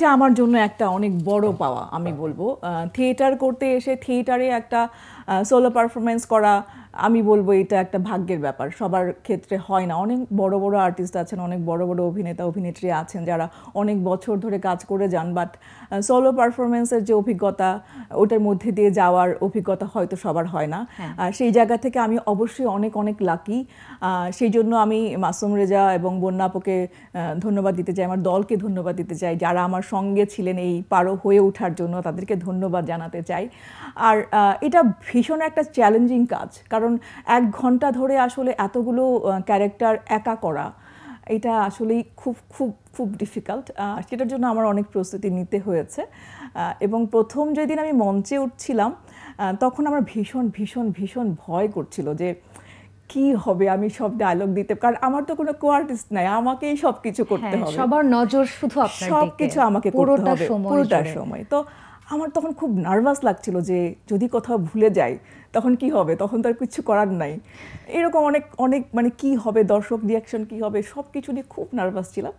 এইটা আমার জন্য একটা অনেক বড় পাওয়া আমি বলবো। থিয়েটার করতে এসে থিয়েটারে একটা সোলো পারফরমেন্স করা, আমি বলবো এটা একটা ভাগ্যের ব্যাপার, সবার ক্ষেত্রে হয় না। অনেক বড় বড় আর্টিস্ট আছেন, অনেক বড় বড় অভিনেতা অভিনেত্রী আছেন যারা অনেক বছর ধরে কাজ করে যান, বাট সোলো পারফরমেন্সের যে অভিজ্ঞতা, ওটার মধ্যে দিয়ে যাওয়ার অভিজ্ঞতা হয়তো সবার হয় না। সেই জায়গা থেকে আমি অবশ্যই অনেক অনেক লাকি। সেই জন্য আমি মাসুম রেজা এবং বন্যা আপুকে ধন্যবাদ দিতে চাই, আমার দলকে ধন্যবাদ দিতে চাই যারা আমার সঙ্গে ছিলেন এই পারো হয়ে ওঠার জন্য, তাদেরকে ধন্যবাদ জানাতে চাই। আর এটা ভীষণ একটা চ্যালেঞ্জিং কাজ, কারণ 1 ঘন্টা ধরে আসলে এতগুলো ক্যারেক্টার একা করা, এটা আসলেই খুব খুব খুব ডিফিকাল্ট। সেটার জন্য আমার অনেক প্রস্তুতি নিতে হয়েছে। এবং প্রথম যেদিন আমি মঞ্চে উঠছিলাম তখন আমার ভীষণ ভীষণ ভীষণ ভয় করছিল যে কি হবে, আমি সব ডায়লগ দিতে, কারণ আমার তো কোনো কো-আর্টিস্ট নাই, আমাকেই সব কিছু করতে হবে, সবার নজর শুধু আপনার দিকে, সব কিছু আমাকে করতে হবে পুরোটা সময়। তো আমার তখন খুব নার্ভাস লাগছিল যে যদি কোথাও ভুলে যাই তখন কি হবে, তখন তো আর কিছু করার নাই, এরকম অনেক অনেক মানে কি হবে, দর্শক রিয়াকশন কি হবে, সব কিছু নিয়ে খুব নার্ভাস ছিলাম।